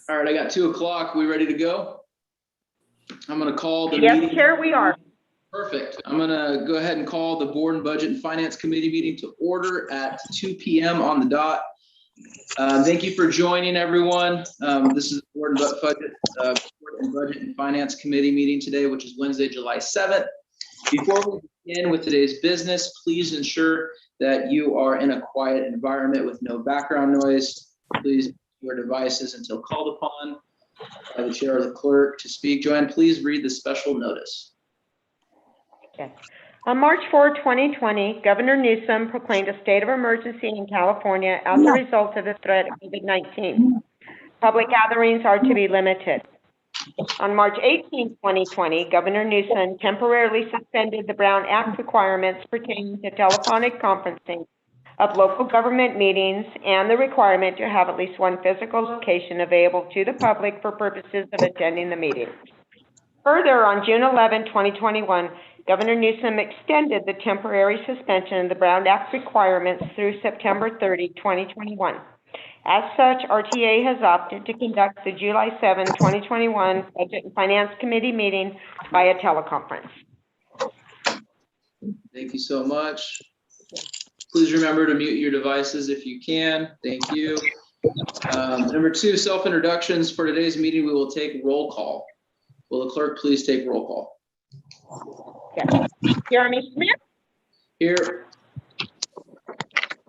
All right, I got 2 o'clock. We ready to go? I'm going to call the Yes, meeting. Chair, we are. Perfect. I'm going to go ahead and call the Board and Budget and Finance Committee meeting to order at 2 p.m. on the dot. Thank you for joining, everyone. This is the Board and Budget and Finance Committee meeting today, which is Wednesday, July 7th. Before we begin with today's business, please ensure that you are in a quiet environment with no background noise. Please mute your devices until called upon by the chair or the clerk to speak. Joanne, please read the special notice. Okay. On March 4, 2020, Governor Newsom proclaimed a state of emergency in California as a result of the threat of COVID-19. Public gatherings are to be limited. On March 18, 2020, Governor Newsom temporarily suspended the Brown Act requirements pertaining to telephonic conferencing of local government meetings and the requirement to have at least one physical location available to the public for purposes of attending the meeting. Further, on June 11, 2021, Governor Newsom extended the temporary suspension of the Brown Act requirements through September 30, 2021. As such, RTA has opted to conduct the July 7, 2021 Budget and Finance Committee meeting via teleconference. Thank you so much. Please remember to mute your devices if you can. Thank you. Number 2, self-introductions. For today's meeting, we will take roll call. Will the clerk please take roll call? Yes. Jeremy Smith. Here.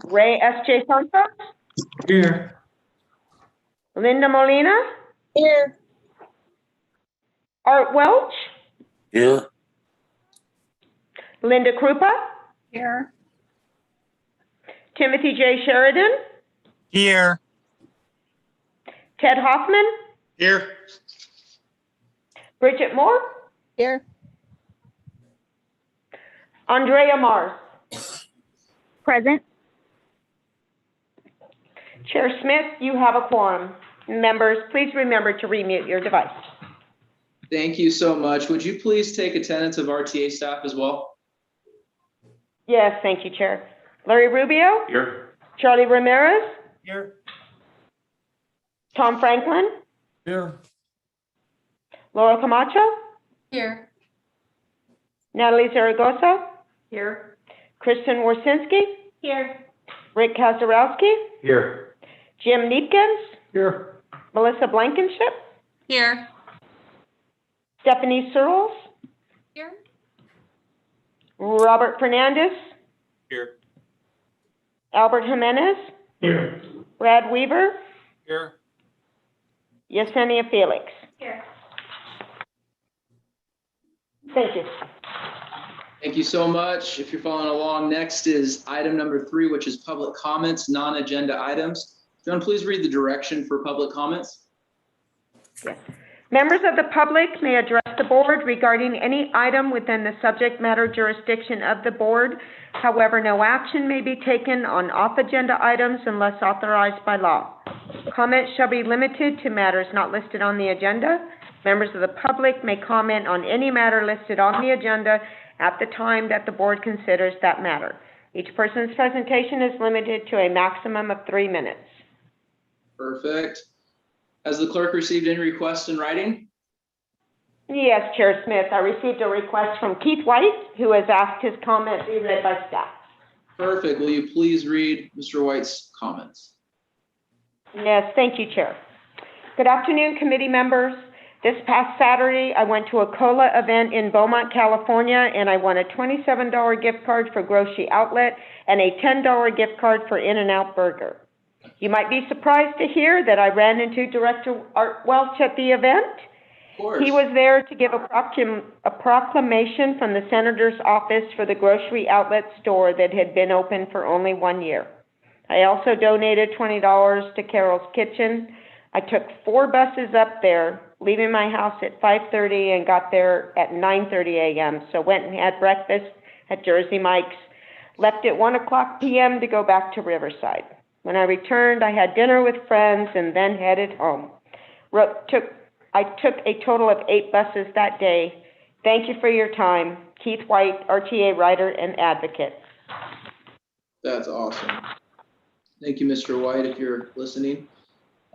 Ray S.J. Santos. Here. Linda Molina. Here. Art Welch. Here. Linda Krupa. Here. Timothy J. Sheridan. Here. Ted Hoffman. Here. Bridget Moore. Here. Andrea Mars. Present. Chair Smith, you have a quorum. Members, please remember to remute your device. Thank you so much. Would you please take attendance of RTA staff as well? Yes, thank you, Chair. Larry Rubio. Here. Charlie Ramirez. Here. Tom Franklin. Here. Laura Camacho. Here. Natalie Zaragoza. Here. Kristen Warsinski. Here. Rick Kazarowski. Here. Jim Neepkins. Here. Melissa Blankenship. Here. Stephanie Searles. Here. Robert Fernandez. Here. Albert Jimenez. Here. Brad Weaver. Here. Yesenia Felix. Here. Thank you. Thank you so much. If you're following along, next is item number 3, which is public comments, non-agenda items. John, please read the direction for public comments. Yes. Members of the public may address the board regarding any item within the subject matter jurisdiction of the board. However, no action may be taken on off-agenda items unless authorized by law. Comments shall be limited to matters not listed on the agenda. Members of the public may comment on any matter listed on the agenda at the time that the board considers that matter. Each person's presentation is limited to a maximum of 3 minutes. Perfect. Has the clerk received any requests in writing? Yes, Chair Smith, I received a request from Keith White, who has asked his comment be read by staff. Perfect. Will you please read Mr. White's comments? Yes, thank you, Chair. Good afternoon, committee members. This past Saturday, I went to a COLA event in Beaumont, California, and I won a $27 gift card for Grocery Outlet and a $10 gift card for In-N-Out Burger. You might be surprised to hear that I ran into Director Art Welch at the event. Of course. He was there to give a proclamation from the Senator's office for the Grocery Outlet store that had been open for only 1 year. I also donated $20 to Carol's Kitchen. I took 4 buses up there, leaving my house at 5:30 and got there at 9:30 a.m. So went and had breakfast at Jersey Mike's, left at 1:00 p.m. to go back to Riverside. When I returned, I had dinner with friends and then headed home. I took a total of 8 buses that day. Thank you for your time. Keith White, RTA writer and advocate. That's awesome. Thank you, Mr. White, if you're listening.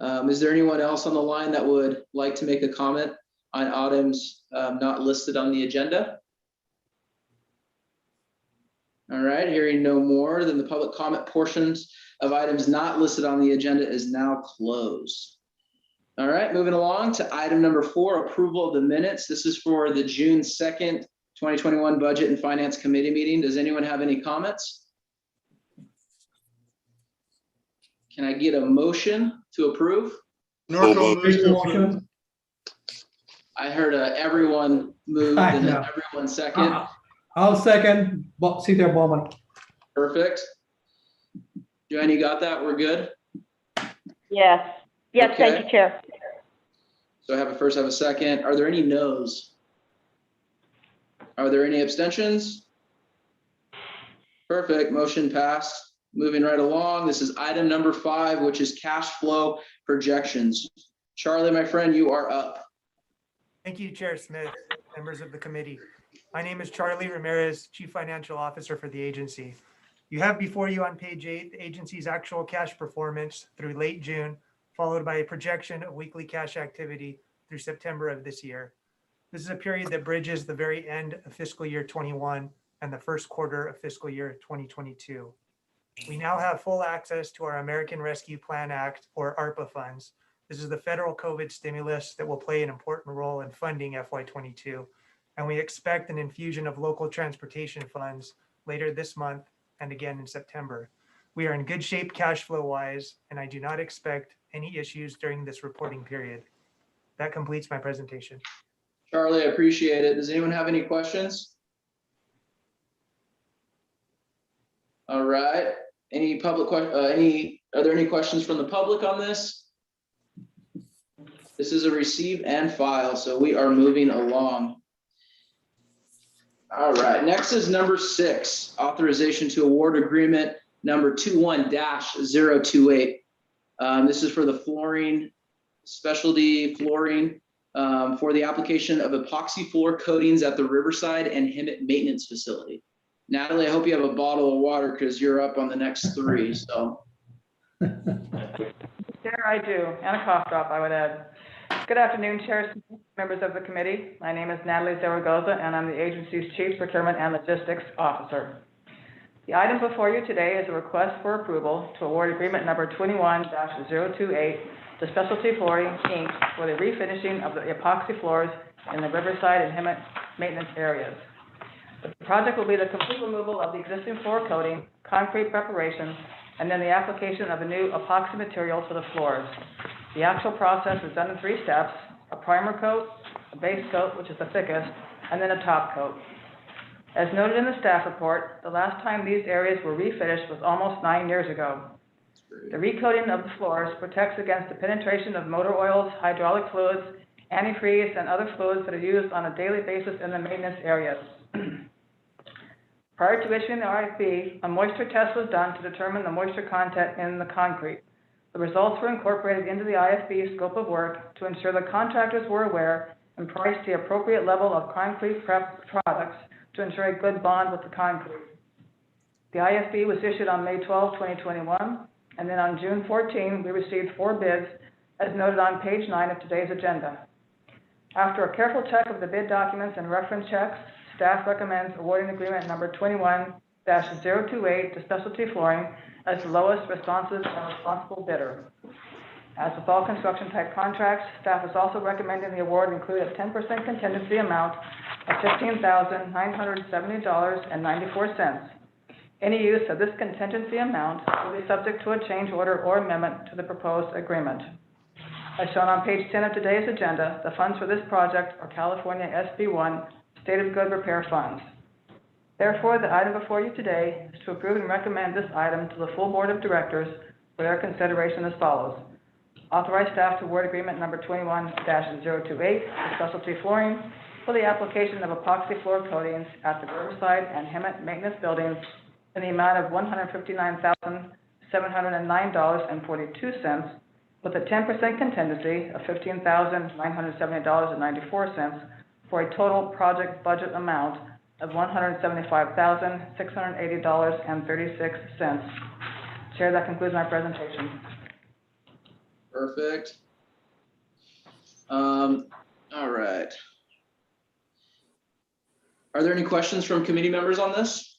Is there anyone else on the line that would like to make a comment on items not listed on the agenda? All right, hearing no more, then the public comment portions of items not listed on the agenda is now closed. All right, moving along to item number 4, approval of the minutes. This is for the June 2nd, 2021 Budget and Finance Committee meeting. Does anyone have any comments? Can I get a motion to approve? Norco moves to approve. I heard everyone moved I and then know. everyone second. I'll second, Cedar Bowman. Perfect. Joanne, you got that? We're good? Yes. Yes, thank Okay. you, Chair. So I have a first, I have a second. Are there any no's? Are there any abstentions? Perfect, motion passed. Moving right along, this is item number 5, which is cash flow projections. Charlie, my friend, you are up. Thank you, Chair Smith, members of the committee. My name is Charlie Ramirez, Chief Financial Officer for the agency. You have before you on page 8 the agency's actual cash performance through late June, followed by a projection of weekly cash activity through September of this year. This is a period that bridges the very end of fiscal year 21 and the first quarter of fiscal year 2022. We now have full access to our American Rescue Plan Act, or ARPA funds. This is the federal COVID stimulus that will play an important role in funding FY22. And we expect an infusion of local transportation funds later this month and again in September. We are in good shape cash flow wise, and I do not expect any issues during this reporting period. That completes my presentation. Charlie, I appreciate it. Does anyone have any questions? All right, any public, are there any questions from the public on this? This is a receive and file, so we are moving along. All right, next is number 6, authorization to award agreement number 21-028. This is for the flooring, specialty flooring, for the application of epoxy floor coatings at the Riverside and Hemet Maintenance Facility. Natalie, I hope you have a bottle of water because you're up on the next 3, so. Chair, I do, and a cough drop, I would add. Good afternoon, Chair, members of the committee. My name is Natalie Zaragoza, and I'm the agency's Chief Procurement and Logistics Officer. The item before you today is a request for approval to award agreement number 21-028 to Specialty Flooring, Inc. for the refinishing of the epoxy floors in the Riverside and Hemet maintenance areas. The project will be the complete removal of the existing floor coating, concrete preparation, and then the application of a new epoxy material to the floors. The actual process is done in 3 steps: a primer coat, a base coat, which is the thickest, and then a top coat. As noted in the staff report, the last time these areas were refinished was almost 9 years ago. The recoating of the floors protects against the penetration of motor oils, hydraulic fluids, antifreeze, and other fluids that are used on a daily basis in the maintenance areas. Prior to issuing the RFP, a moisture test was done to determine the moisture content in the concrete. The results were incorporated into the IFB scope of work to ensure the contractors were aware and priced the appropriate level of concrete prep products to ensure a good bond with the concrete. The IFB was issued on May 12, 2021, and then on June 14, we received 4 bids, as noted on page 9 of today's agenda. After a careful check of the bid documents and reference checks, staff recommends awarding agreement number 21-028 to Specialty Flooring as the lowest responsive and responsible bidder. As with all construction type contracts, staff is also recommending the award include a 10% contingency amount of $15,970.94. Any use of this contingency amount will be subject to a change order or amendment to the proposed agreement. As shown on page 10 of today's agenda, the funds for this project are California SB1 State of Good Repair funds. Therefore, the item before you today is to approve and recommend this item to the full Board of Directors for their consideration as follows. Authorize staff to award agreement number 21-028 to Specialty Flooring for the application of epoxy floor coatings at the Riverside and Hemet maintenance buildings in the amount of $159,709.42 with a 10% contingency of $15,970.94 for a total project budget amount of $175,680.36. Chair, that concludes my presentation. Perfect. All right. Are there any questions from committee members on this?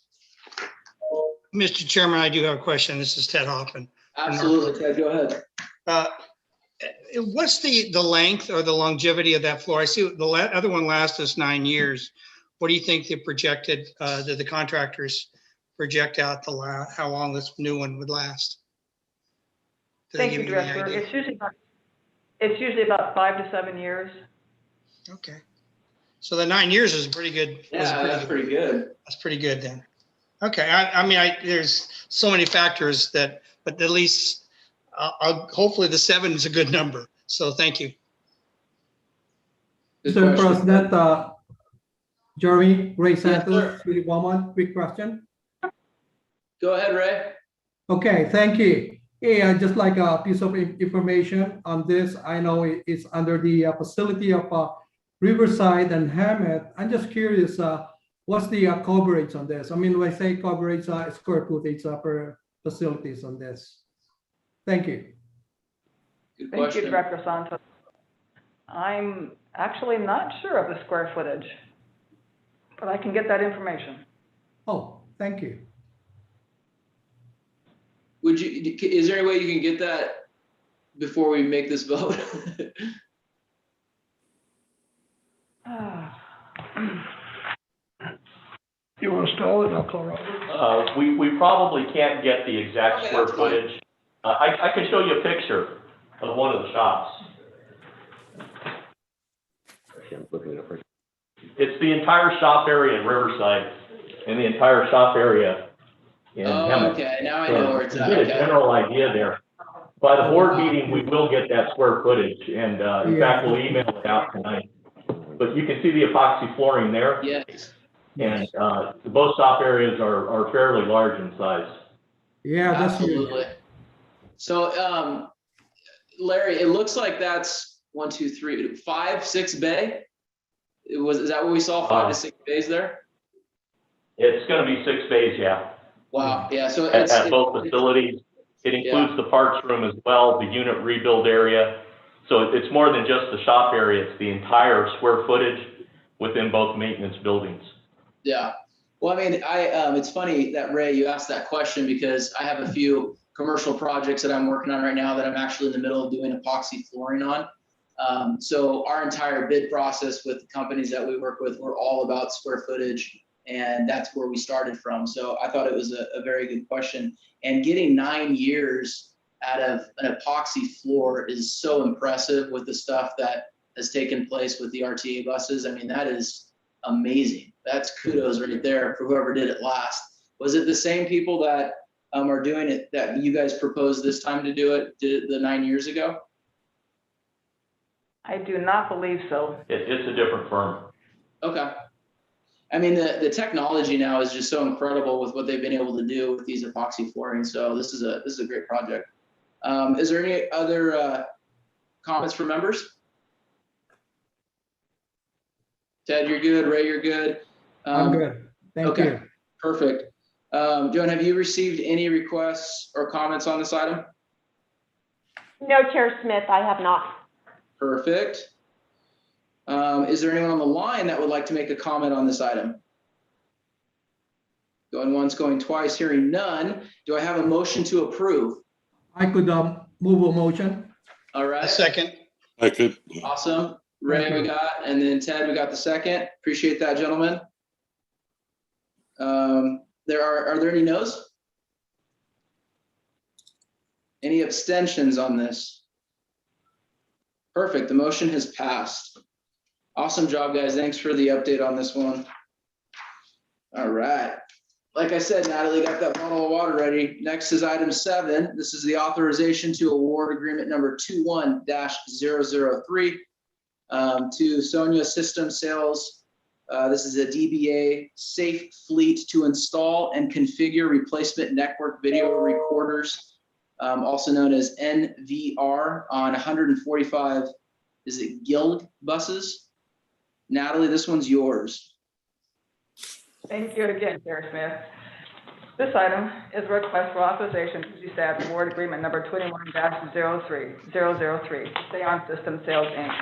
Mr. Chairman, I do have a question. This is Ted Hoffman. Absolutely, Ted, go ahead. Uh, What's the length or the longevity of that floor? I see the other one lasts us 9 years. What do you think the projected, the contractors project out how long this new one would last? Do they Thank give you, you any Director. idea? It's usually about 5 to 7 years. Okay. So the 9 years is pretty good. Yeah, that's pretty good. That's pretty good then. Okay, I mean, there's so many factors that, but at least hopefully the 7 is a good number. So thank you. Good Mr. question. President, Jeremy, Ray Yes, Santos, sir. City of Beaumont, quick question. Go ahead, Ray. Okay, thank you. Hey, I just like a piece of information on this. I know it's under the facility of Riverside and Hammett. I'm just curious, what's the coverage on this? I mean, when I say coverage, square footage per facilities on this. Thank you. Good Thank you, question. Director Santos. I'm actually not sure of the square footage, but I can get that information. Oh, thank you. Would you, is there any way you can get that before we make this vote? You want to stall it? I'll call Robert. We probably can't get the exact Okay, square that's fine. footage. I can show you a picture of one of the shops. It's the entire shop area in Riverside and the entire shop area in Oh, Hemet. okay, now I know where it's To at. get a Okay. general idea there. By the board meeting, we will get that square footage, and in fact, we'll email it out tonight. But you can see the epoxy flooring there, Yes. and both shop areas are fairly large in size. Yeah, that's Absolutely. So, Larry, it looks like that's 1, 2, 3, 5, 6 bay. Is that what we saw? 5 to 6 bays there? It's gonna be 6 bays, yeah, Wow. Yeah. So at both facilities. It includes the parts room as well, the unit rebuild area. So it's more than just the shop area, it's the entire square footage within both maintenance buildings. Yeah. Well, I mean, it's funny that Ray, you asked that question because I have a few commercial projects that I'm working on right now that I'm actually in the middle of doing epoxy flooring on. So our entire bid process with the companies that we work with, we're all about square footage, and that's where we started from. So I thought it was a very good question. And getting 9 years out of an epoxy floor is so impressive with the stuff that has taken place with the RTA buses. I mean, that is amazing. That's kudos right there for whoever did it last. Was it the same people that are doing it that you guys proposed this time to do it, did it the 9 years ago? I do not believe so. It's a different firm. Okay. I mean, the technology now is just so incredible with what they've been able to do with these epoxy flooring. So this is a great project. Is there any other comments from members? Ted, you're good. Ray, you're good. I'm good. Thank okay. you. Perfect. Joan, have you received any requests or comments on this item? No, Chair Smith, I have not. Perfect. Is there anyone on the line that would like to make a comment on this item? Going once, going twice, hearing none. Do I have a motion to approve? I could move a motion. All right. A second. I could. Awesome. Ray, Thank you. we got, and then Ted, we got the second. Appreciate that, gentlemen. Are there any no's? Any abstentions on this? Perfect. The motion has passed. Awesome job, guys. Thanks for the update on this one. All right. Like I said, Natalie got that bottle of water ready. Next is item 7. This is the authorization to award agreement number 21-003 to Sonia System Sales. This is a DBA Safe Fleet to install and configure replacement network video recorders, also known as NVR, on 145, is it Guild buses? Natalie, this one's yours. Thank you again, Chair Smith. This item is a request for authorization to staff award agreement number 21-003, Seance System Sales, Inc.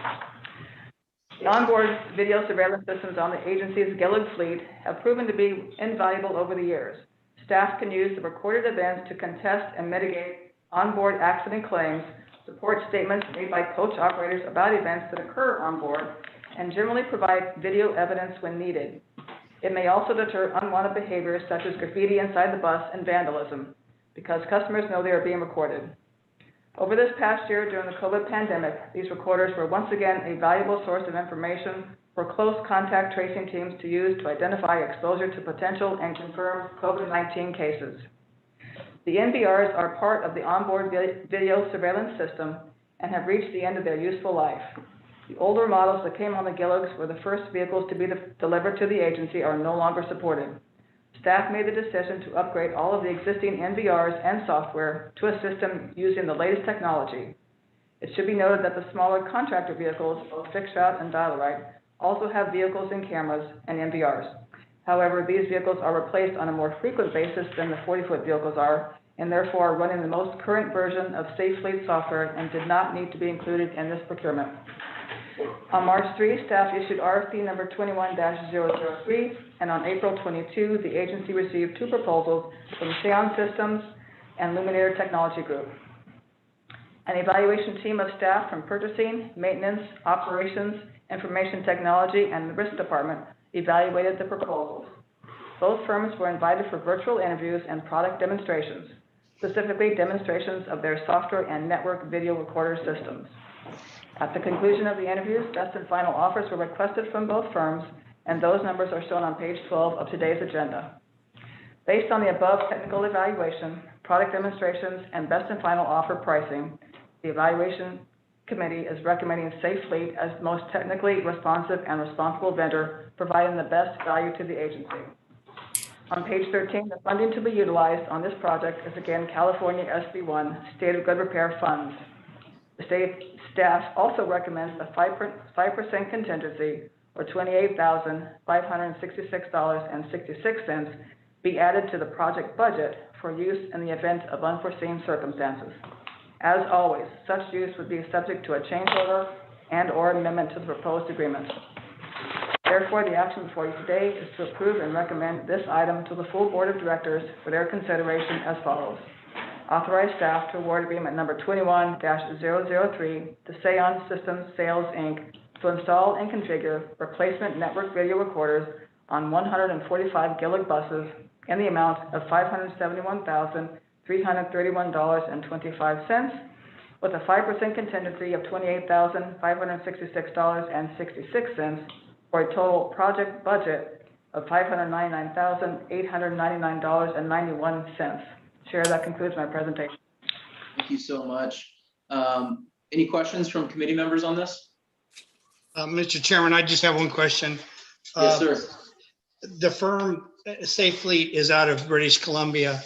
The onboard video surveillance systems on the agency's Gillig fleet have proven to be invaluable over the years. Staff can use the recorded events to contest and mitigate onboard accident claims, support statements made by coach operators about events that occur on board, and generally provide video evidence when needed. It may also deter unwanted behaviors such as graffiti inside the bus and vandalism, because customers know they are being recorded. Over this past year during the COVID pandemic, these recorders were once again a valuable source of information for close contact tracing teams to use to identify exposure to potential and confirmed COVID-19 cases. The NVRs are part of the onboard video surveillance system and have reached the end of their useful life. The older models that came on the Gilligs were the first vehicles to be delivered to the agency are no longer supported. Staff made the decision to upgrade all of the existing NVRs and software to a system using the latest technology. It should be noted that the smaller contractor vehicles, both fixed route and dial-a-ride, also have vehicles and cameras and NVRs. However, these vehicles are replaced on a more frequent basis than the 40-foot vehicles are, and therefore are running the most current version of Safe Fleet software and did not need to be included in this procurement. On March 3, staff issued RFP number 21-003, and on April 22, the agency received 2 proposals from Seance Systems and Luminaire Technology Group. An evaluation team of staff from purchasing, maintenance, operations, information technology, and the risk department evaluated the proposals. Both firms were invited for virtual interviews and product demonstrations, specifically demonstrations of their software and network video recorder systems. At the conclusion of the interviews, best and final offers were requested from both firms, and those numbers are shown on page 12 of today's agenda. Based on the above technical evaluation, product demonstrations, and best and final offer pricing, the evaluation committee is recommending Safe Fleet as the most technically responsive and responsible vendor, providing the best value to the agency. On page 13, the funding to be utilized on this project is again California SB1 State of Good Repair funds. The state staff also recommends a 5% contingency, or $28,566.66, be added to the project budget for use in the event of unforeseen circumstances. As always, such use would be subject to a change order and/or amendment to the proposed agreement. Therefore, the action before you today is to approve and recommend this item to the full Board of Directors for their consideration as follows. Authorize staff to award agreement number 21-003 to Seance Systems Sales, Inc. to install and configure replacement network video recorders on 145 Gillig buses in the amount of $571,331.25, with a 5% contingency of $28,566.66, for a total project budget of $599,899.91. Chair, that concludes my presentation. Thank you so much. Any questions from committee members on this? Mr. Chairman, I just have one question. Yes, sir. The firm Safe Fleet is out of British Columbia.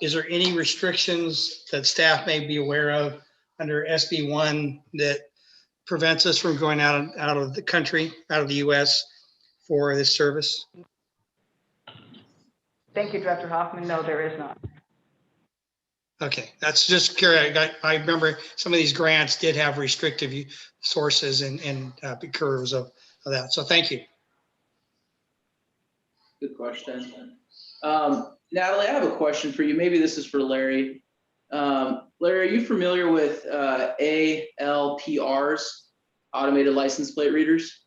Is there any restrictions that staff may be aware of under SB1 that prevents us from going out of the country, out of the US for this service? Thank you, Director Hoffman. No, there is not. Okay, that's just curious. I remember some of these grants did have restrictive sources and curves of that. So thank you. Good question. Natalie, I have a question for you. Maybe this is for Larry. Larry, are you familiar with ALPRs, automated license plate readers?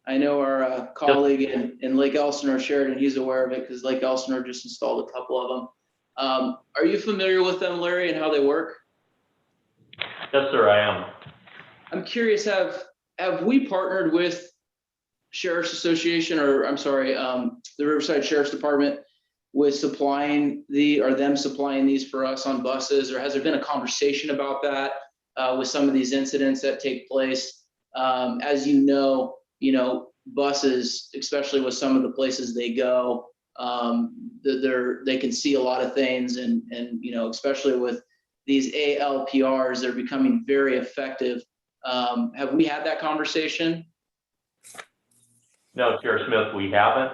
I know our colleague in Lake Elsinore, Sheridan, he's aware of it because Lake Elsinore just installed a couple of them. Are you familiar with them, Larry, and how they work? Yes, sir, I am. I'm curious, have we partnered with Sheriff's Association, or I'm sorry, the Riverside Sheriff's Department with supplying them supplying these for us on buses, or has there been a conversation about that with some of these incidents that take place? As you know, buses, especially with some of the places they go, they can see a lot of things, and especially with these ALPRs, they're becoming very effective. Have we had that conversation? No, Chair Smith, we haven't.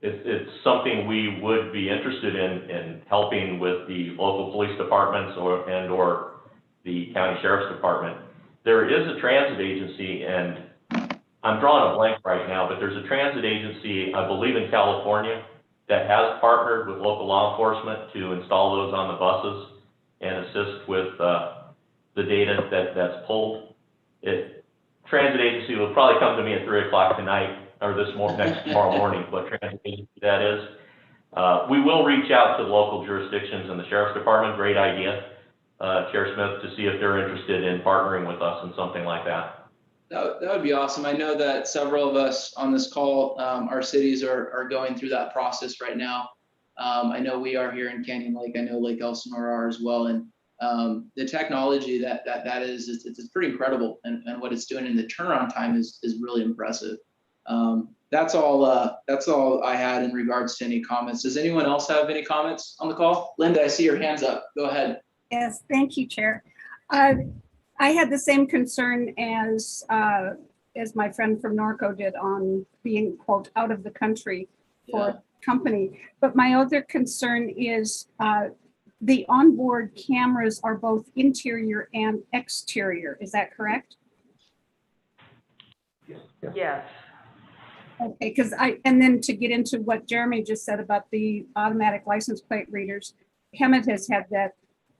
it's something we would be interested in helping with the local police departments or the county sheriff's department. There is a transit agency, and I'm drawing a blank right now, but there's a transit agency, I believe in California, that has partnered with local law enforcement to install those on the buses and assist with the data that's pulled. Transit agency will probably come to me at 3 o'clock tonight, or tomorrow morning, what transit agency that is. We will reach out to the local jurisdictions and the sheriff's department. Great idea, Chair Smith, to see if they're interested in partnering with us in something like that. That would be awesome. I know that several of us on this call, our cities are going through that process right now. I know we are here in Canyon Lake. I know Lake Elsinore are as well. And the technology that is, it's pretty incredible. And what it's doing in the turnaround time is really impressive. That's all I had in regards to any comments. Does anyone else have any comments on the call? Linda, I see your hands up. Go ahead. Yes, thank you, Chair. I had the same concern as my friend from Norco did on being, quote, out of the country for company. But my other concern is the onboard cameras are both interior and exterior. Is that correct? Yes. Okay, because and then to get into what Jeremy just said about the automatic license plate readers, Hemet has had that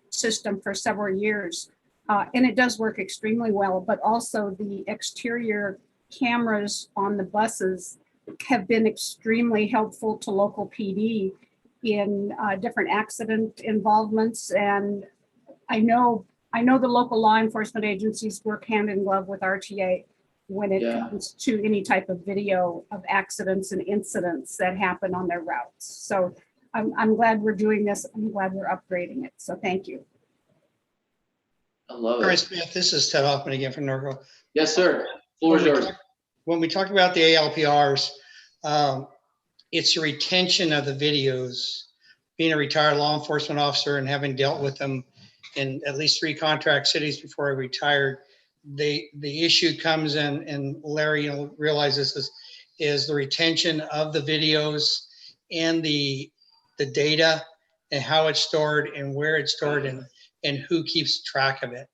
system for several years. And it does work extremely well, but also the exterior cameras on the buses have been extremely helpful to local PD in different accident involvements. And I know the local law enforcement agencies work hand in glove with RTA when it comes to any type of video of accidents and incidents that happen on their routes. So I'm glad we're doing this. I'm glad we're upgrading it. So thank you. I love it. All right, Smith, this is Ted Hoffman again from Norco. Yes, sir. Floor is yours. When we talk about the ALPRs, it's the retention of the videos. Being a retired law enforcement officer and having dealt with them in at least 3 contract cities before I retired, the issue comes in, and Larry realizes this, is the retention of the videos and the data and how it's stored and where it's stored and who keeps track of it.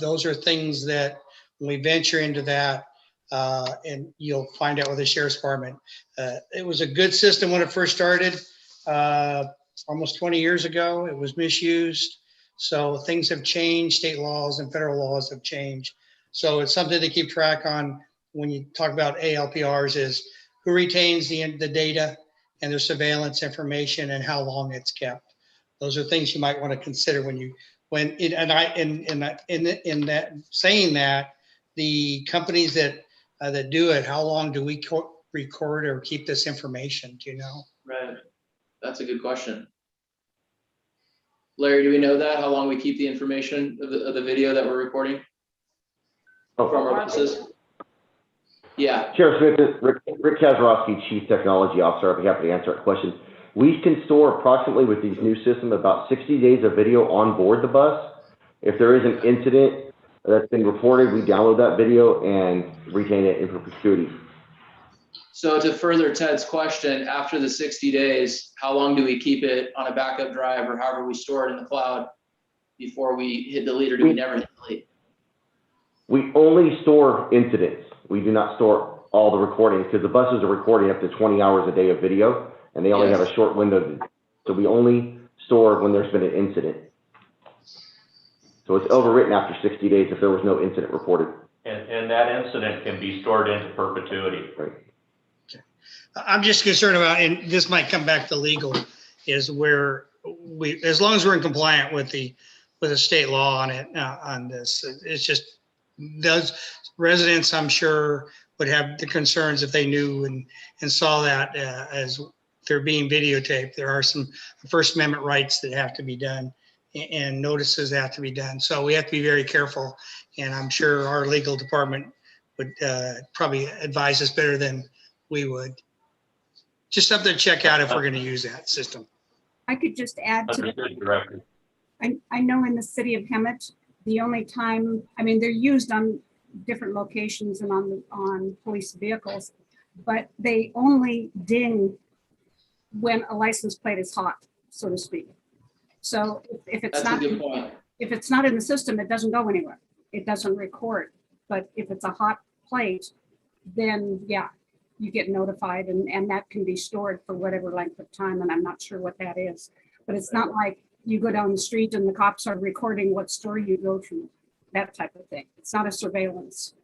Those are things that when we venture into that, and you'll find out with the Sheriff's Department. It was a good system when it first started, almost 20 years ago. It was misused. So things have changed. State laws and federal laws have changed. So it's something to keep track on when you talk about ALPRs, is who retains the data and their surveillance information and how long it's kept. Those are things you might want to consider saying that, the companies that do it, how long do we record or keep this information? Do you know? Right. That's a good question. Larry, do we know that? How long we keep the information of the video that we're recording from our buses? Yeah. Sheriff Smith, Rick Kazarowski, Chief Technology Officer. I'll be happy to answer that question. We can store approximately with these new systems about 60 days of video on board the bus. If there is an incident that's been reported, we download that video and retain it in perpetuity. So to further Ted's question, after the 60 days, how long do we keep it on a backup drive or however we store it in the cloud before we hit delete, or do we never hit delete? We only store incidents. We do not store all the recordings because the buses are recording up to 20 hours a day of video, and they only have a short window. So we only store when there's been an incident. So it's overwritten after 60 days if there was no incident reported. And that incident can be stored into perpetuity. Right. I'm just concerned about, and this might come back to legal, is where we, as long as we're in compliant with the state law on it, on this, it's just, those residents, I'm sure, would have the concerns if they knew and saw that as they're being videotaped. There are some First Amendment rights that have to be done and notices have to be done. So we have to be very careful. And I'm sure our legal department would probably advise us better than we would. Just something to check out if we're going to use that system. I could just add to that. I know in the city of Hemet, the only time, I mean, they're used on different locations and on police vehicles, but they only ding when a license plate is hot, so to speak. So if it's That's a not, good point. if it's not in the system, it doesn't go anywhere. It doesn't record. But if it's a hot plate, then yeah, you get notified and that can be stored for whatever length of time. And I'm not sure what that is, but it's not like you go down the street and the cops are recording what store you go to, that type of thing. It's not a surveillance.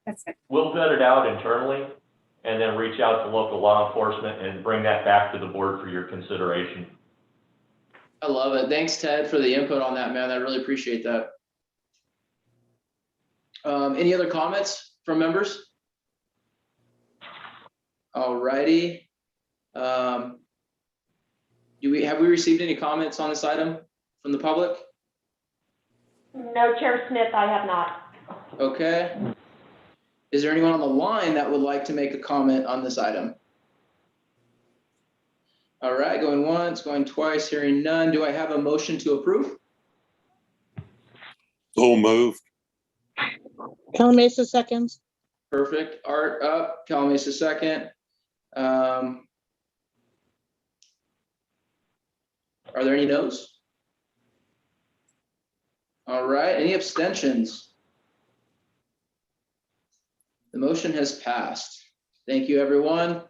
That's it. We'll vet it out internally and then reach out to local law enforcement and bring that back to the board for your consideration. I love it. Thanks, Ted, for the input on that, man. I really appreciate that. Any other comments from members? All righty. Have we received any comments on this item from the public? No, Chair Smith, I have not. Okay. Is there anyone on the line that would like to make a comment on this item? All right, going once, going twice, hearing none. Do I have a motion to approve? So moved. Calamasa seconds. Perfect. Art up, Calamasa second. Are there any no's? All right, any abstentions? The motion has passed. Thank you, everyone.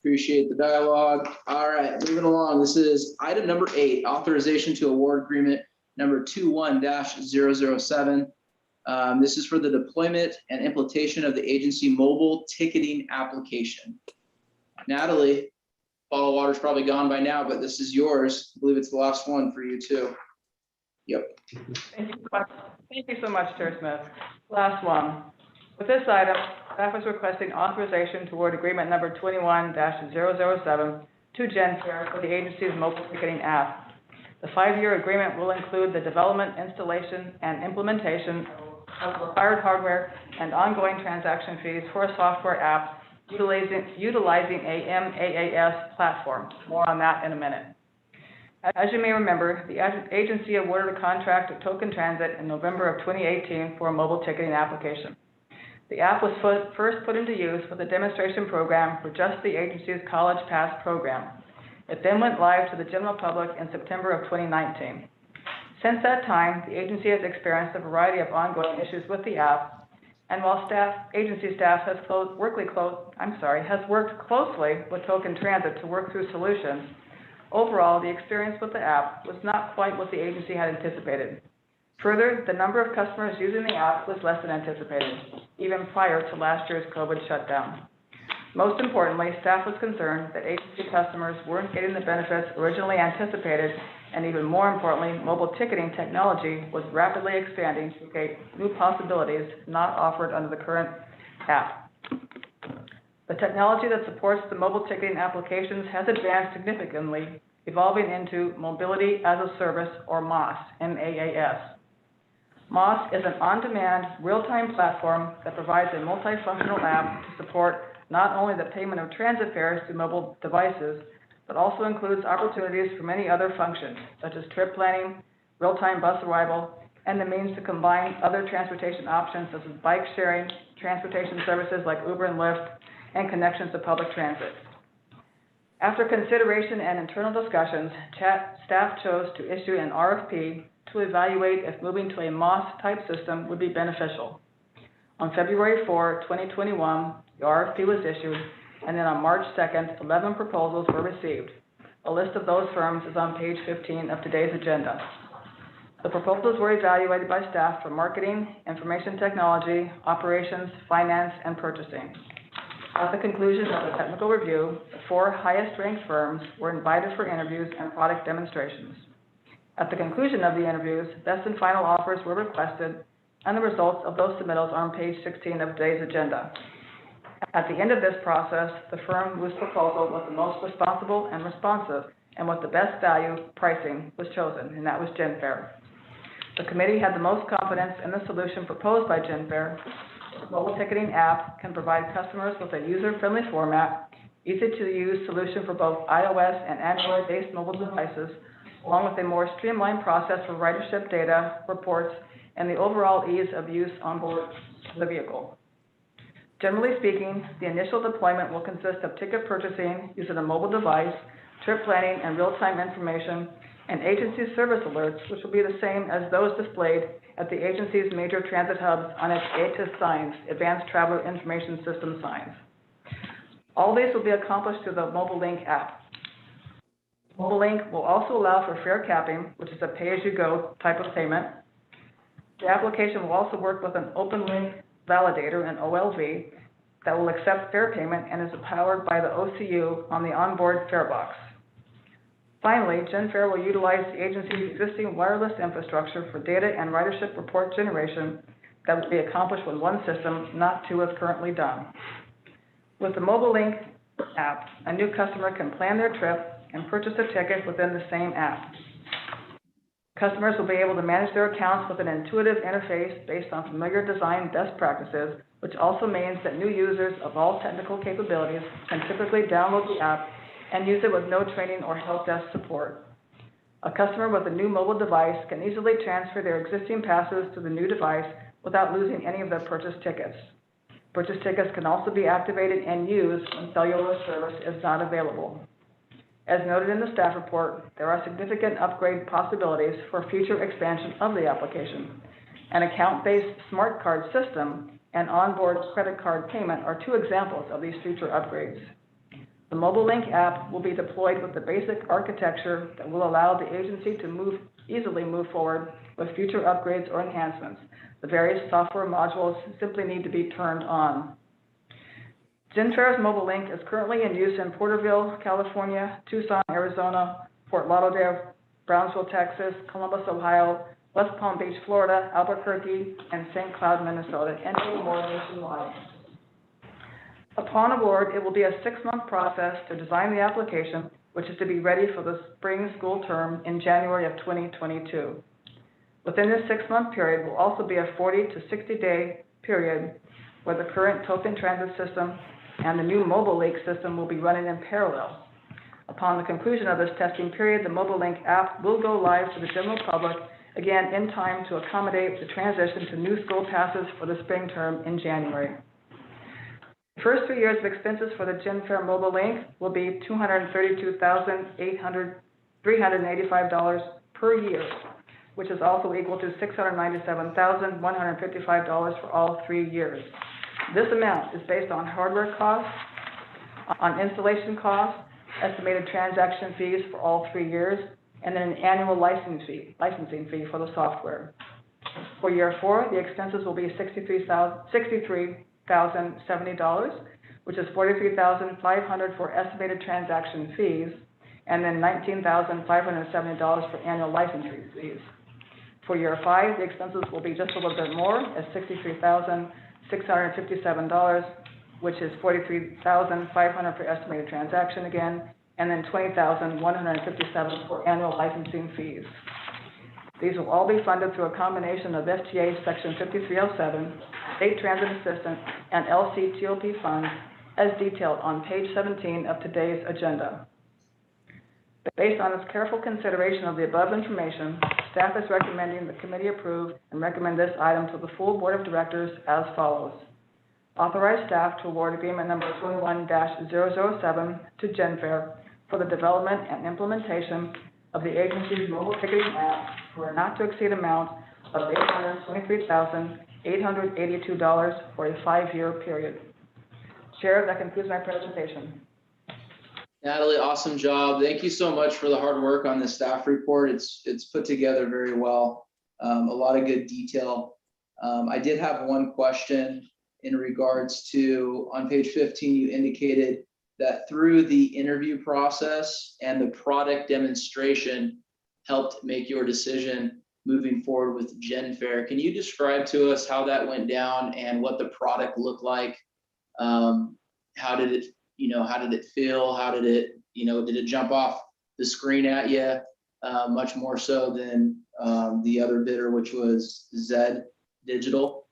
Appreciate the dialogue. All right, moving along. This is item number 8, authorization to award agreement number 21-007. This is for the deployment and implementation of the agency mobile ticketing application. Natalie, bottle of water's probably gone by now, but this is yours. I believe it's the last one for you too. Yep. Thank you so much, Chair Smith. Last one. With this item, staff is requesting authorization to award agreement number 21-007 to Genfair for the agency's mobile ticketing app. The 5-year agreement will include the development, installation, and implementation of required hardware and ongoing transaction fees for a software app utilizing a MAAS platform. More on that in a minute. As you may remember, the agency awarded a contract to Token Transit in November of 2018 for a mobile ticketing application. The app was first put into use with a demonstration program for just the agency's College Pass program. It then went live to the general public in September of 2019. Since that time, the agency has experienced a variety of ongoing issues with the app, and while agency staff has worked closely with Token Transit to work through solutions, overall, the experience with the app was not quite what the agency had anticipated. Further, the number of customers using the app was less than anticipated, even prior to last year's COVID shutdown. Most importantly, staff was concerned that agency customers weren't getting the benefits originally anticipated, and even more importantly, mobile ticketing technology was rapidly expanding to create new possibilities not offered under the current app. The technology that supports the mobile ticketing applications has advanced significantly, evolving into Mobility as a Service, or MaaS, M-A-A-S. MaaS is an on-demand, real-time platform that provides a multifunctional app to support not only the payment of transit fares through mobile devices, but also includes opportunities for many other functions, such as trip planning, real-time bus arrival, and the means to combine other transportation options such as bike sharing, transportation services like Uber and Lyft, and connections to public transit. After consideration and internal discussions, staff chose to issue an RFP to evaluate if moving to a MaaS-type system would be beneficial. On February 4, 2021, the RFP was issued, and then on March 2nd, 11 proposals were received. A list of those firms is on page 15 of today's agenda. The proposals were evaluated by staff for marketing, information technology, operations, finance, and purchasing. At the conclusion of the technical review, the 4 highest-ranked firms were invited for interviews and product demonstrations. At the conclusion of the interviews, best and final offers were requested, and the results of those submittals are on page 16 of today's agenda. At the end of this process, the firm whose proposal was the most responsible and responsive and with the best value pricing was chosen, and that was Genfair. The committee had the most confidence in the solution proposed by Genfair. The mobile ticketing app can provide customers with a user-friendly format, easy-to-use solution for both iOS and Android-based mobile devices, along with a more streamlined process for ridership data, reports, and the overall ease of use on board the vehicle. Generally speaking, the initial deployment will consist of ticket purchasing using a mobile device, trip planning and real-time information, and agency service alerts, which will be the same as those displayed at the agency's major transit hubs on its ATIS signs, Advanced Traveler Information System signs. All these will be accomplished through the Mobile Link app. Mobile Link will also allow for fare capping, which is a pay-as-you-go type of payment. The application will also work with an open link validator, an OLV, that will accept fare payment and is powered by the OCU on the onboard fare box. Finally, GenFare will utilize the agency's existing wireless infrastructure for data and ridership report generation that will be accomplished with one system, not two as currently done. With the Mobile Link app, a new customer can plan their trip and purchase a ticket within the same app. Customers will be able to manage their accounts with an intuitive interface based on familiar design best practices, which also means that new users of all technical capabilities can typically download the app and use it with no training or help desk support. A customer with a new mobile device can easily transfer their existing passes to the new device without losing any of their purchased tickets. Purchased tickets can also be activated and used when cellular service is not available. As noted in the staff report, there are significant upgrade possibilities for future expansion of the application. An account-based smart card system and onboard credit card payment are two examples of these future upgrades. The Mobile Link app will be deployed with the basic architecture that will allow the agency to easily move forward with future upgrades or enhancements. The various software modules simply need to be turned on. GenFare's Mobile Link is currently in use in Porterville, California, Tucson, Arizona, Fort Lauderdale, Brownsville, Texas, Columbus, Ohio, West Palm Beach, Florida, Albuquerque, and St. Cloud, Minnesota, and many more nationwide. Upon award, it will be a 6-month process to design the application, which is to be ready for the spring school term in January of 2022. Within this 6-month period will also be a 40 to 60-day period where the current token transit system and the new Mobile Link system will be running in parallel. Upon the conclusion of this testing period, the Mobile Link app will go live to the general public, again in time to accommodate the transition to new school passes for the spring term in January. The first 3 years of expenses for the GenFare Mobile Link will be $232,385 per year, which is also equal to $697,155 for all 3 years. This amount is based on hardware costs, on installation costs, estimated transaction fees for all 3 years, and then an annual licensing fee for the software. For year 4, the expenses will be $63,070, which is $43,500 for estimated transaction fees, and then $19,570 for annual licensing fees. For year 5, the expenses will be just a little bit more, at $63,657, which is $43,500 for estimated transaction again, and then $20,157 for annual licensing fees. These will all be funded through a combination of FTA Section 5307, State Transit Assistance, and LCTOP funds, as detailed on page 17 of today's agenda. Based on its careful consideration of the above information, staff is recommending the committee approve and recommend this item to the full Board of Directors as follows. Authorize staff to award agreement number 21-007 to GenFare for the development and implementation of the agency's mobile ticketing app for a not to exceed amount of $823,882 for a 5-year period. Chair, that concludes my presentation. Natalie, awesome job. Thank you so much for the hard work on this staff report. It's put together very well. A lot of good detail. I did have one question in regards to, on page 15, you indicated that through the interview process and the product demonstration helped make your decision moving forward with GenFare. Can you describe to us how that went down and what the product looked like? How did it feel? How did it, did it jump off the screen at you much more so than the other bidder, which was Zed Digital?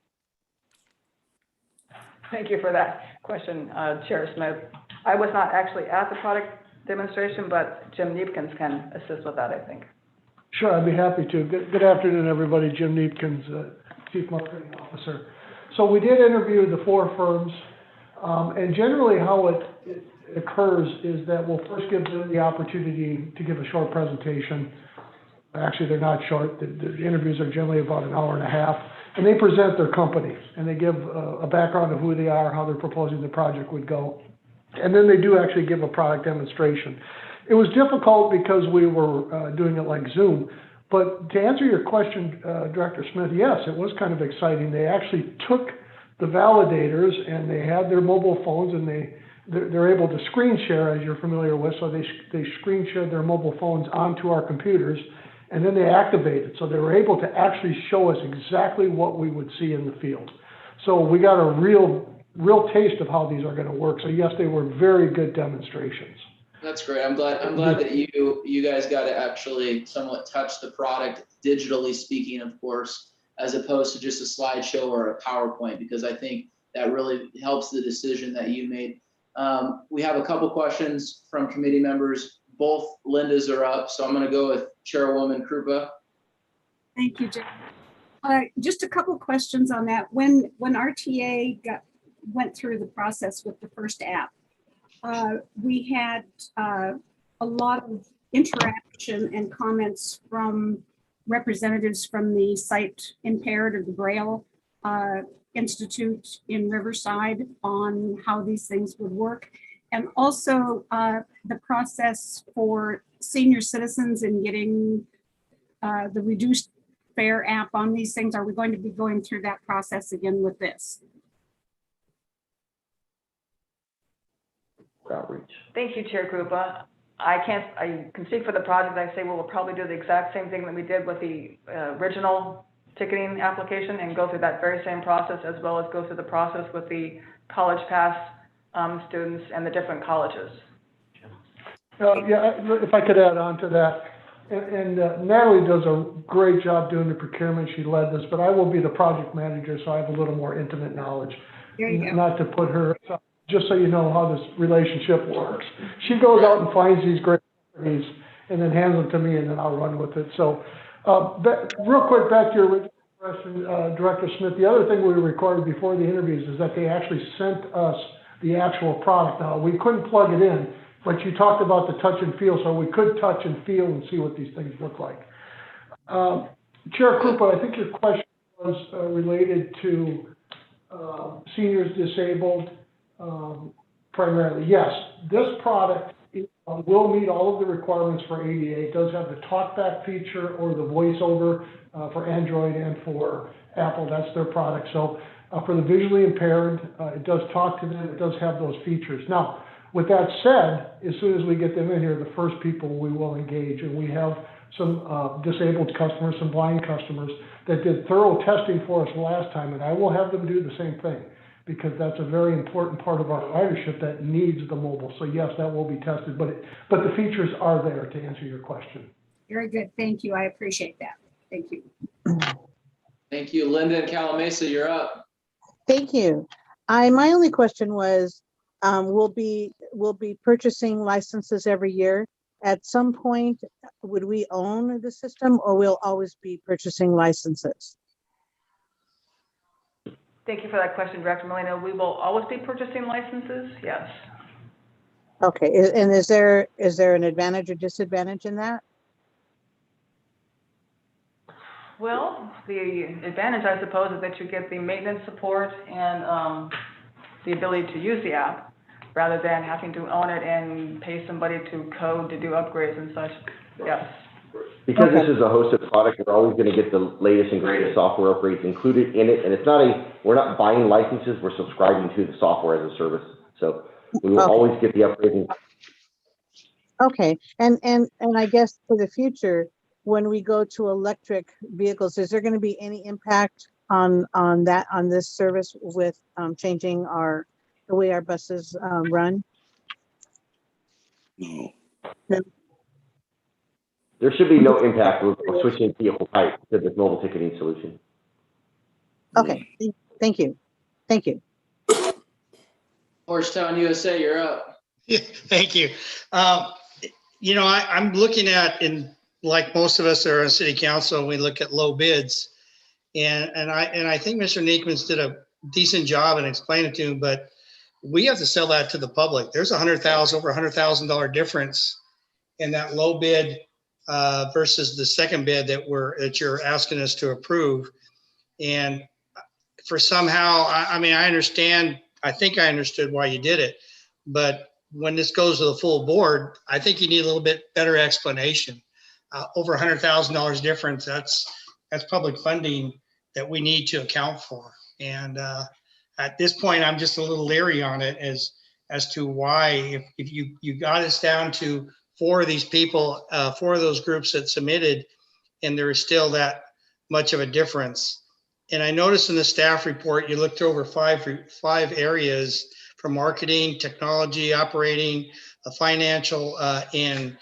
Thank you for that question, Chair Smith. I was not actually at the product demonstration, but Jim Neepkins can assist with that, I think. Sure, I'd be happy to. Good afternoon, everybody. Jim Neepkins, Chief Marketing Officer. So we did interview the 4 firms And generally how it occurs is that we'll first give them the opportunity to give a short presentation. Actually, they're not short. The interviews are generally about an hour and a half. And they present their company and they give a background of who they are, how they're proposing the project would go. And then they do actually give a product demonstration. It was difficult because we were doing it like Zoom. But to answer your question, Director Smith, yes, it was kind of exciting. They actually took the validators and they had their mobile phones and they're able to screen share, as you're familiar with. So they screen shared their mobile phones onto our computers and then they activated. So they were able to actually show us exactly what we would see in the field. So we got a real taste of how these are going to work. So yes, they were very good demonstrations. That's great. I'm glad that you guys got to actually somewhat touch the product, digitally speaking, of course, as opposed to just a slideshow or a PowerPoint, because I think that really helps the decision that you made. We have a couple questions from committee members. Both Lindas are up, so I'm going to go with Chairwoman Krupa. Thank you, Jim. Just a couple questions on that. When RTA went through the process with the first app, we had a lot of interaction and comments from representatives from the sight impaired or the Braille Institute in Riverside on how these things would work. And also the process for senior citizens in getting the reduced fare app on these things. Are we going to be going through that process again with this? Outreach. Thank you, Chair Krupa. I can speak for the project. I say we'll probably do the exact same thing that we did with the original ticketing application and go through that very same process, as well as go through the process with the College Pass students and the different colleges. Yeah, if I could add on to that, and Natalie does a great job doing the procurement. She led this, but I will be the project manager, so I have a little more intimate knowledge. There you go. Not to put her, just so you know how this relationship works. She goes out and finds these great companies and then hands them to me, and then I'll run with it. So, real quick, back to your original question, Director Smith. The other thing we recorded before the interviews is that they actually sent us the actual product. Now, we couldn't plug it in, but you talked about the touch and feel, so we could touch and feel and see what these things look like. Chair Krupa, I think your question was related to seniors, disabled, primarily. Yes, this product will meet all of the requirements for ADA. It does have the talkback feature or the voiceover for Android and for Apple. That's their product. So for the visually impaired, it does talk to them. It does have those features. Now, with that said, as soon as we get them in here, the first people we will engage, and we have some disabled customers, some blind customers that did thorough testing for us last time, and I will have them do the same thing, because that's a very important part of our ridership that needs the mobile. So yes, that will be tested, but the features are there, to answer your question. Very good. Thank you. I appreciate that. Thank you. Thank you. Linda and Calamasa, you're up. Thank you. My only question was, we'll be purchasing licenses every year. At some point, would we own the system, or we'll always be purchasing licenses? Thank you for that question, Director Molina. We will always be purchasing licenses, yes. Okay, and is there an advantage or disadvantage in that? Well, the advantage, I suppose, is that you get the maintenance support and the ability to use the app, rather than having to own it and pay somebody to code to do upgrades and such. Yes. Because this is a hosted product, we're always going to get the latest and greatest software upgrades included in it. And it's not we're not buying licenses, we're subscribing to the software as a service. So we will always get the upgrades. Okay, and I guess for the future, when we go to electric vehicles, is there going to be any impact on this service with changing the way our buses run? No. There should be no impact with switching vehicle type to this mobile ticketing solution. Okay, thank you. Thank you. Horsetown USA, you're up. Yeah, thank you. You know, I'm looking at, like most of us are on city council, we look at low bids. And I think Mr. Neekmans did a decent job in explaining to him, but we have to sell that to the public. There's over $100,000 difference in that low bid versus the second bid that you're asking us to approve. And for somehow, I mean, I think I understood why you did it, but when this goes to the full board, I think you need a little bit better explanation. Over $100,000 difference, that's public funding that we need to account for. And at this point, I'm just a little leery on it as to why, if you got us down to 4 of these people, 4 of those groups that submitted, and there is still that much of a difference. And I noticed in the staff report, you looked over 5 areas from marketing, technology, operating, financial, and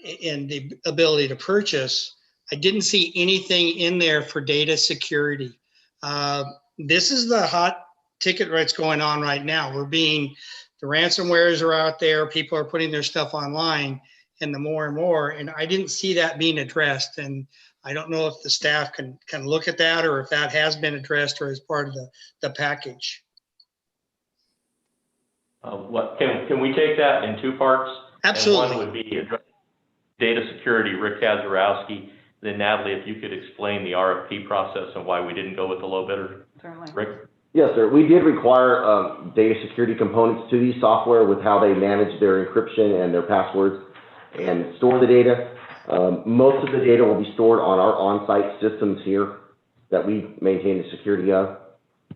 the ability to purchase. I didn't see anything in there for data security. This is the hot ticket that's going on right now. The ransomwares are out there, people are putting their stuff online, and the more and more, and I didn't see that being addressed. And I don't know if the staff can look at that, or if that has been addressed or is part of the package. Can we take that in 2 parts? Absolutely. And one would be data security, Rick Kazarowski. Then Natalie, if you could explain the RFP process and why we didn't go with the low bidder. Certainly. Rick? Yes, sir. We did require data security components to these software with how they manage their encryption and their passwords and store the data. Most of the data will be stored on our on-site systems here that we maintain the security of.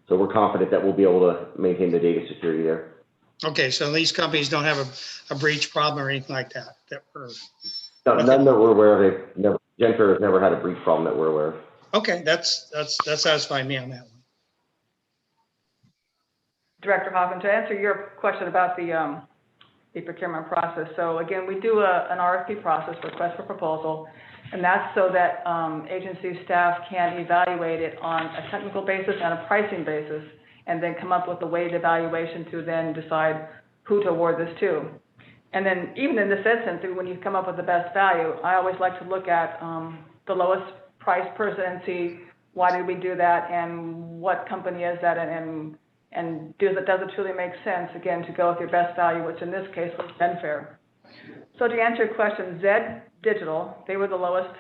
So we're confident that we'll be able to maintain the data security there. Okay, so these companies don't have a breach problem or anything like that? No, none that we're aware of. Genfair has never had a breach problem that we're aware of. Okay, that's satisfying me on that one. Director Hoffman, to answer your question about the procurement process. So again, we do an RFP process, request for proposal, and that's so that agency staff can evaluate it on a technical basis and a pricing basis, and then come up with a weighted evaluation to then decide who to award this to. And then even in this instance, when you come up with the best value, I always like to look at the lowest price person and see why did we do that and what company is that, and does it truly make sense, again, to go with your best value, which in this case was Genfair. So to answer your question, Zed Digital, they were the lowest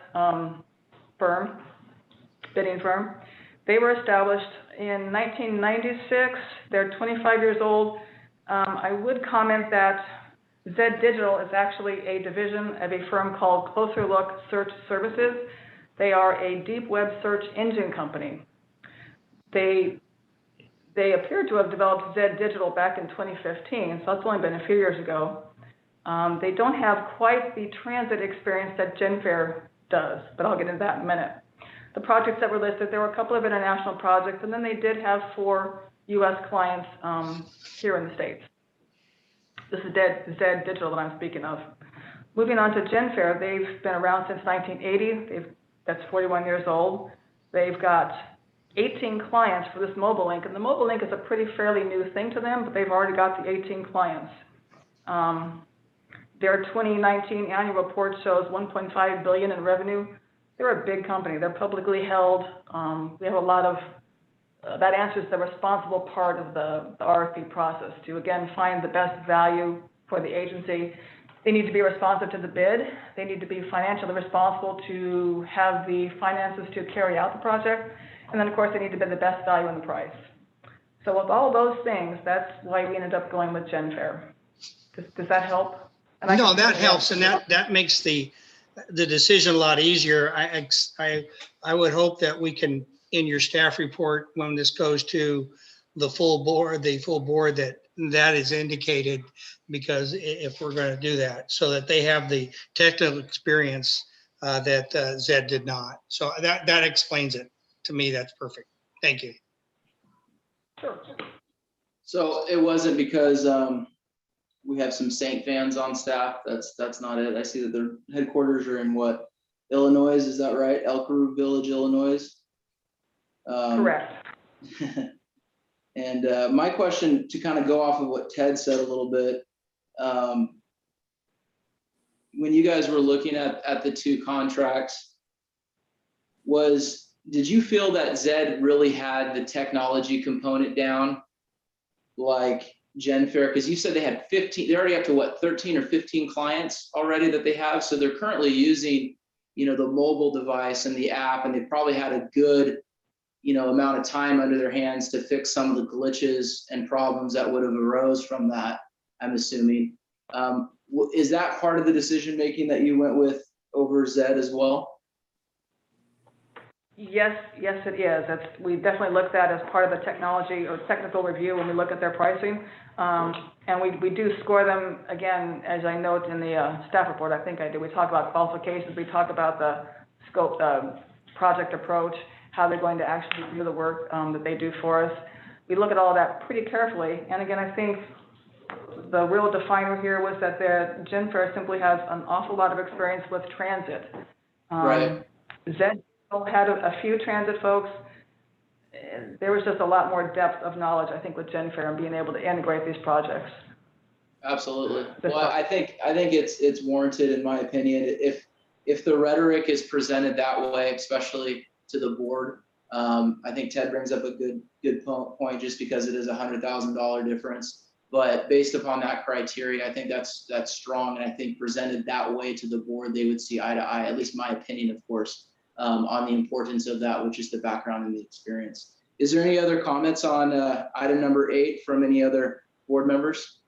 bidding firm. They were established in 1996. They're 25 years old. I would comment that Zed Digital is actually a division of a firm called Closer Look Search Services. They are a deep web search engine company. They appear to have developed Zed Digital back in 2015, so it's only been a few years ago. They don't have quite the transit experience that Genfair does, but I'll get into that in a minute. The projects that were listed, there were a couple of international projects, and then they did have 4 U.S. clients here in the States. This is Zed Digital that I'm speaking of. Moving on to Genfair, they've been around since 1980. That's 41 years old. They've got 18 clients for this mobile link, and the mobile link is a pretty fairly new thing to them, but they've already got the 18 clients. Their 2019 annual report shows $1.5 billion in revenue. They're a big company. They're publicly held. We have a lot of that answers the responsible part of the RFP process to, again, find the best value for the agency. They need to be responsive to the bid. They need to be financially responsible to have the finances to carry out the project. And then, of course, they need to bid the best value in the price. So with all those things, that's why we ended up going with Genfair. Does that help? No, that helps, and that makes the decision a lot easier. I would hope that we can, in your staff report, when this goes to the full board, that is indicated, because if we're going to do that, so that they have the technical experience that Zed did not. So that explains it to me. That's perfect. Thank you. Sure. So it wasn't because we have some Saint fans on staff. That's not it. I see that their headquarters are in what, Illinois? Is that right? Elk Grove Village, Illinois. Correct. And my question, to kind of go off of what Ted said a little bit, when you guys were looking at the 2 contracts, did you feel that Zed really had the technology component down? Like, Genfair, because you said they had 15, they're already up to what, 13 or 15 clients already that they have. So they're currently using, the mobile device and the app, and they probably had a good, amount of time under their hands to fix some of the glitches and problems that would have arose from that, I'm assuming. Is that part of the decision-making that you went with over Zed as well? Yes, it is. We definitely looked at as part of the technology or technical review when we look at their pricing. And we do score them, again, as I note in the staff report, I think I do. We talk about qualifications, we talk about the scope, the project approach, how they're going to actually do the work that they do for us. We look at all that pretty carefully. And again, I think the real definer here was that Genfair simply has an awful lot of experience with transit. Right. Zed had a few transit folks. There was just a lot more depth of knowledge, I think, with Genfair and being able to integrate these projects. Absolutely. Well, I think it's warranted, in my opinion. If the rhetoric is presented that way, especially to the board, I think Ted brings up a good point, just because it is a $100,000 difference. But based upon that criteria, I think that's strong, and I think presented that way to the board, they would see eye to eye. At least my opinion, of course. On the importance of that, which is the background and the experience. Is there any other comments on item number 8 from any other board members?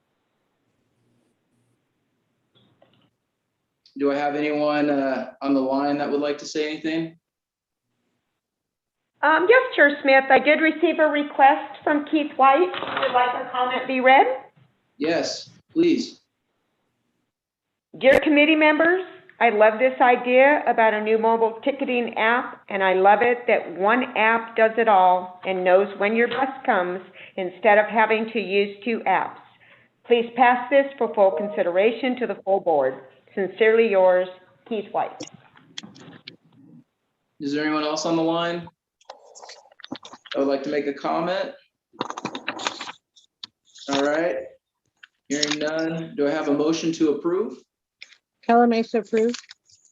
Do I have anyone on the line that would like to say anything? Yes, Chair Smith, I did receive a request from Keith White. Would like a comment be read? Yes, please. Dear committee members, I love this idea about a new mobile ticketing app, and I love it that one app does it all and knows when your bus comes instead of having to use 2 apps. Please pass this for full consideration to the full board. Sincerely yours, Keith White. Is there anyone else on the line that would like to make a comment? All right. Hearing none, do I have a motion to approve? Calamasa approved.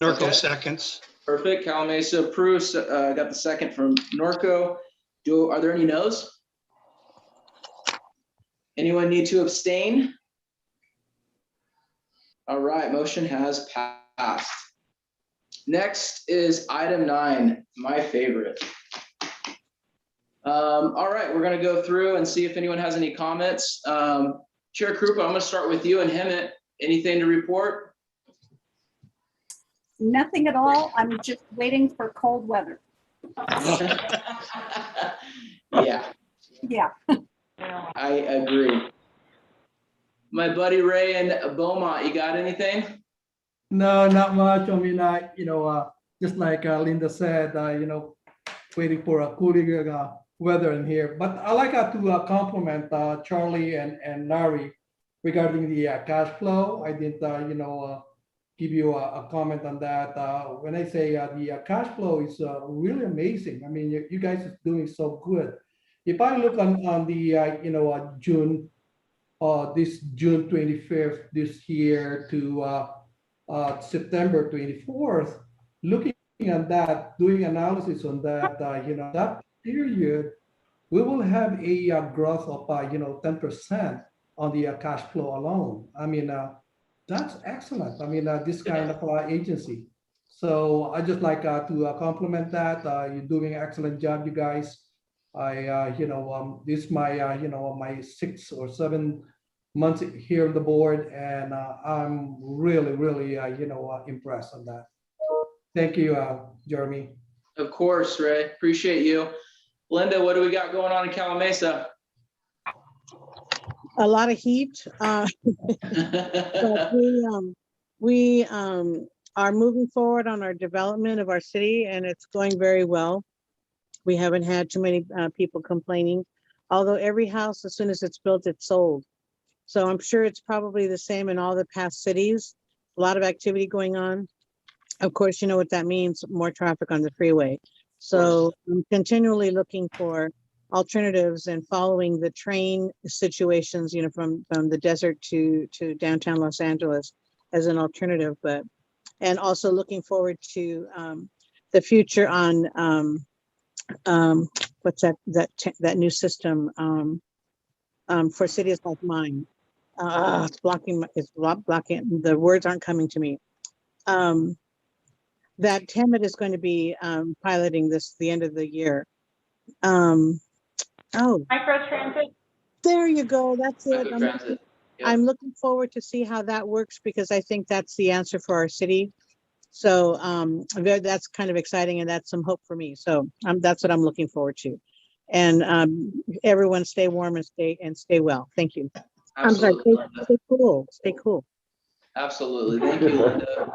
Norco Okay. seconds. Perfect. Calamasa approves. Got the second from Norco. Are there any no's? Anyone need to abstain? All right, motion has passed. Next is item 9, my favorite. All right, we're gonna go through and see if anyone has any comments. Chair Krupa, I'm gonna start with you and Hemet. Anything to report? Nothing at all. I'm just waiting for cold weather. Yeah, Yeah. I agree. My buddy Ray and Beaumont, you got anything? No, not much. I mean, just like Linda said, waiting for a cooler weather in here. But I like to compliment Charlie and Larry regarding the cash flow. I didn't, give you a comment on that. When I say the cash flow is really amazing. I mean, you guys are doing so good. If I look on the, June, this June 25th this year to September 24th, looking at that, doing analysis on that, that period, we will have a growth of, 10% on the cash flow alone. I mean, that's excellent. I mean, this kind of agency. So I just like to compliment that. You're doing an excellent job, you guys. This is my, my 6 or 7 months here on the board, and I'm really, really, impressed on that. Thank you, Jeremy. Of course, Ray. Appreciate you. Linda, what do we got going on in Calamasa? A lot of heat. But we are moving forward on our development of our city, and it's going very well. We haven't had too many people complaining, although every house, as soon as it's built, it's sold. So I'm sure it's probably the same in all the past cities. A lot of activity going on. Of course, you know what that means, more traffic on the freeway. So I'm continually looking for alternatives and following the train situations, from the desert to downtown Los Angeles as an alternative, and also looking forward to the future on what's that new system, for cities like mine. It's blocking, blocking, the words aren't coming to me. That Hemet is going to be piloting this the end of the year. Oh, Microtransit. there you go. That's it. Microtransit. Yep. I'm looking forward to see how that works because I think that's the answer for our city. So that's kind of exciting and that's some hope for me. So that's what I'm looking forward to. And everyone stay warm and stay well. Thank you. Absolutely. I'm sorry, stay cool. Stay cool. Absolutely. Thank you, Linda.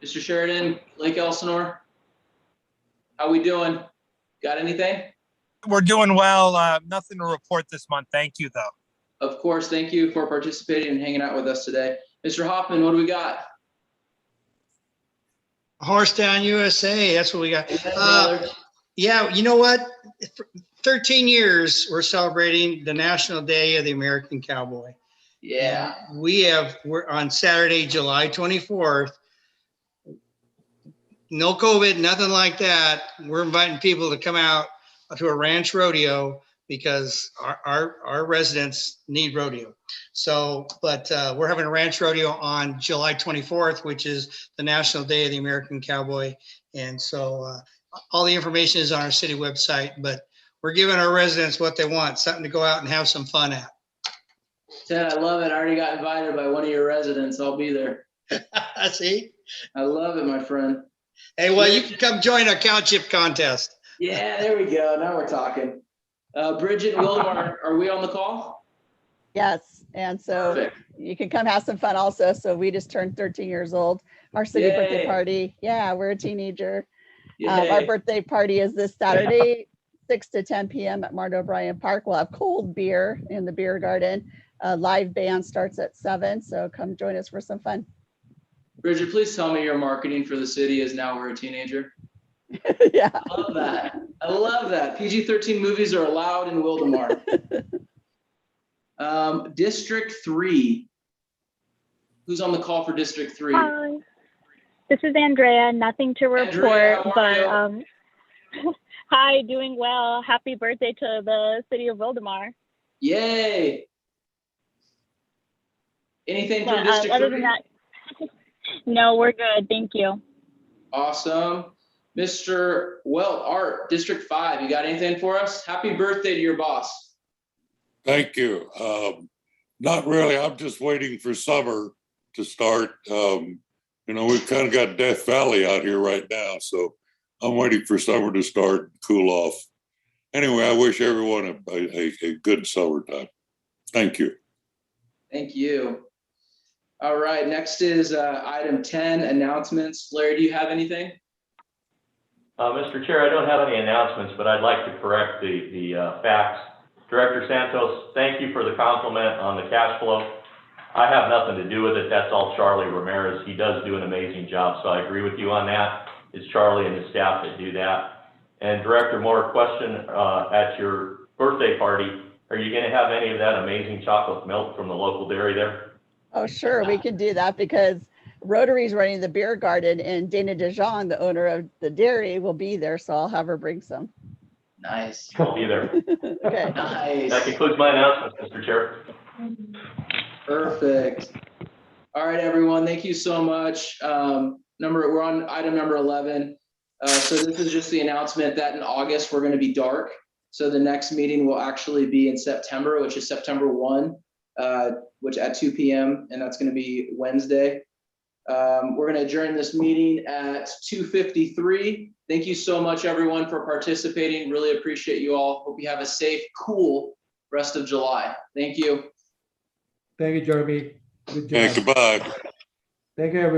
Mr. Sheridan, Lake Elsinore, how we doing? Got anything? We're doing well. Nothing to report this month. Thank you, though. Of course. Thank you for participating and hanging out with us today. Mr. Hoffman, what do we got? Horstown, USA, that's what we got. Taylor. Yeah, you know what? For 13 years, we're celebrating the National Day of the American Cowboy. Yeah. We're on Saturday, July 24th. No COVID, nothing like that. We're inviting people to come out to a ranch rodeo because our residents need rodeo. So, but we're having a ranch rodeo on July 24th, which is the National Day of the American Cowboy. And so all the information is on our city website, but we're giving our residents what they want, something to go out and have some fun at. Ted, I love it. I already got invited by one of your residents. I'll be there. See? I love it, my friend. Hey, well, you can come join our cow chip contest. Yeah, there we go. Now we're talking. Bridget and Wildemar, are we on the call? Yes, and so Perfect. you can come have some fun also. So we just turned 13 years old. Our city Yay. birthday party. Yeah, we're a teenager. Yay. Our birthday party is this Saturday, 6 to 10 p.m. at Martin O'Brien Park. We'll have cold beer in the beer garden. Live band starts at 7, so come join us for some fun. Bridget, please tell me your marketing for the city is now we're a teenager. Yeah. I love that. I love that. PG-13 movies are allowed in Wildemar. District 3. Who's on the call for District 3? Hi, this is Andrea. Nothing to report, Andrea, but hi, doing well. Happy birthday to the city of Wildemar. Yay. Anything from But, District other 3? than that, no, we're good. Thank you. Awesome. Mr. Art, District 5, you got anything for us? Happy birthday to your boss. Thank you. Not really. I'm just waiting for summer to start. We've kind of got Death Valley out here right now, so I'm waiting for summer to start and cool off. Anyway, I wish everyone a good summertime. Thank you. Thank you. All right, next is item 10, announcements. Larry, do you have anything? Mr. Chair, I don't have any announcements, but I'd like to correct the facts. Director Santos, thank you for the compliment on the cash flow. I have nothing to do with it. That's all Charlie Ramirez. He does do an amazing job, so I agree with you on that. It's Charlie and his staff that do that. And Director Moore, question at your birthday party, are you going to have any of that amazing chocolate milk from the local dairy there? Oh, sure, we can do that because Rotary's running the beer garden and Dana DeJong, the owner of the dairy, will be there. So I'll have her bring some. Nice. I'll be there. Okay. Nice. That concludes my announcements, Mr. Chair. Perfect. All right, everyone. Thank you so much. We're on item number 11. So this is just the announcement that in August, we're going to be dark. So the next meeting will actually be in September, which is September 1, which at 2 p.m. And that's going to be Wednesday. We're going to adjourn this meeting at 2:53. Thank you so much, everyone, for participating. Really appreciate you all. Hope you have a safe, cool rest of July. Thank you. Thank you, Jeremy. Good job. Yeah, goodbye. Thank you, everyone.